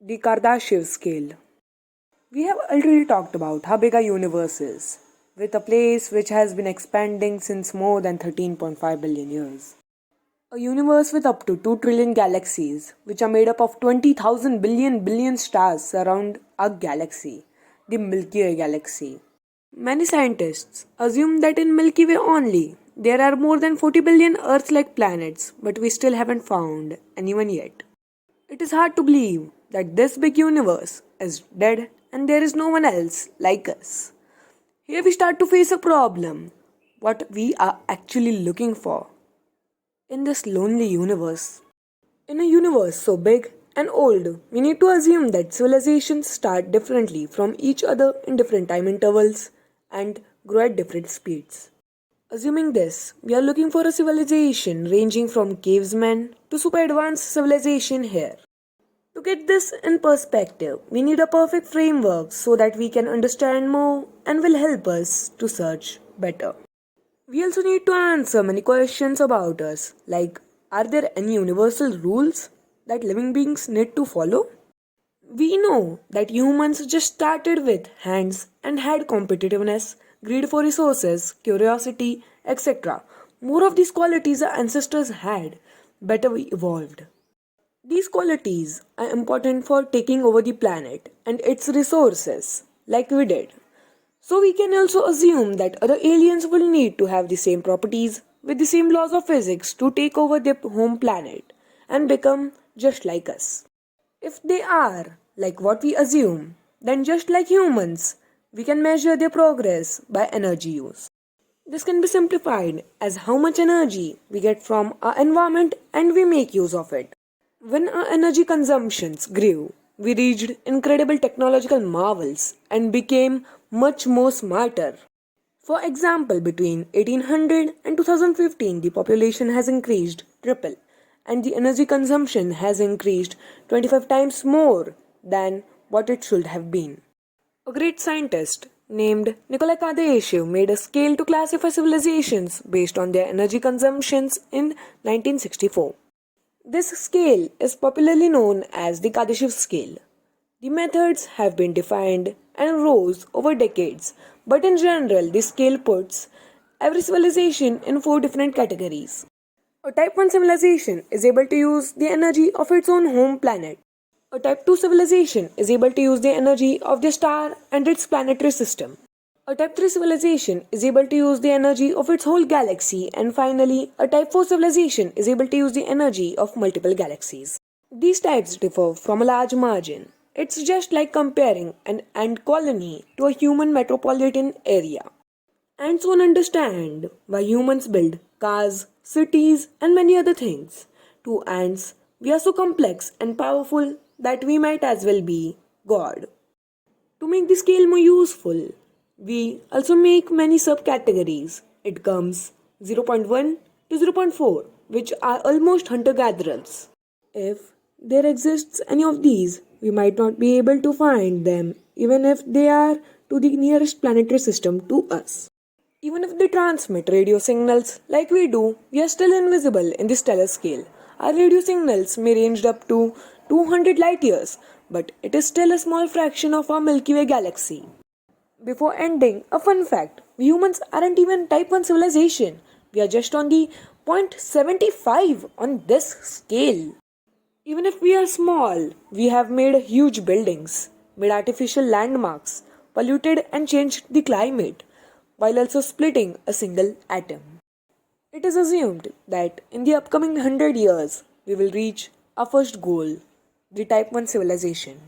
The Kardashev Scale. We have already talked about how big our universe is, with a place which has been expanding since more than 13.5 billion years. A universe with up to 2 trillion galaxies, which are made up of 20,000 billion stars surround our galaxy, the Milky Way galaxy. Many scientists assume that in Milky Way only, there are more than 40 billion Earth-like planets, but we still haven't found anyone yet. It is hard to believe that this big universe is dead and there is no one else like us. Here we start to face a problem what we are actually looking for in this lonely universe. In a universe so big and old, we need to assume that civilizations start differently from each other in different time intervals and grow at different speeds. Assuming this, we are looking for a civilization ranging from cavemen to super advanced civilization here. To get this in perspective, we need a perfect framework so that we can understand more and will help us to search better. We also need to answer many questions about us, like are there any universal rules that living beings need to follow? We know that humans just started with hands and had competitiveness, greed for resources, curiosity, etc. More of these qualities our ancestors had, better we evolved. These qualities are important for taking over the planet and its resources, like we did. So we can also assume that other aliens will need to have the same properties with the same laws of physics to take over their home planet and become just like us. If they are like what we assume, then just like humans, we can measure their progress by energy use. This can be simplified as how much energy we get from our environment and we make use of it. When our energy consumptions grew, we reached incredible technological marvels and became much more smarter. For example, between 1800 and 2015, the population has increased triple and the energy consumption has increased 25 times more than what it should have been. A great scientist named Nikolai Kardashev made a scale to classify civilizations based on their energy consumptions in 1964. This scale is popularly known as the Kardashev Scale. The methods have been defined and rose over decades, but in general, the scale puts every civilization in four different categories. A Type 1 civilization is able to use the energy of its own home planet. A Type 2 civilization is able to use the energy of the star and its planetary system. A Type 3 civilization is able to use the energy of its whole galaxy, and finally, a Type 4 civilization is able to use the energy of multiple galaxies. These types differ from a large margin. It's just like comparing an ant colony to a human metropolitan area. Ants won't understand why humans build cars, cities, and many other things. To ants, we are so complex and powerful that we might as well be God. To make the scale more useful, we also make many subcategories. It comes 0.1 to 0.4, which are almost hunter-gatherers. If there exists any of these, we might not be able to find them even if they are to the nearest planetary system to us. Even if they transmit radio signals like we do, we are still invisible in the stellar scale. Our radio signals may range up to 200 light years, but it is still a small fraction of our Milky Way galaxy. Before ending, a fun fact. We humans aren't even Type 1 civilization. We are just on the 0.75 on this scale. Even if we are small, we have made huge buildings, made artificial landmarks, polluted and changed the climate, while also splitting a single atom. It is assumed that in the upcoming 100 years, we will reach our first goal, the Type 1 civilization.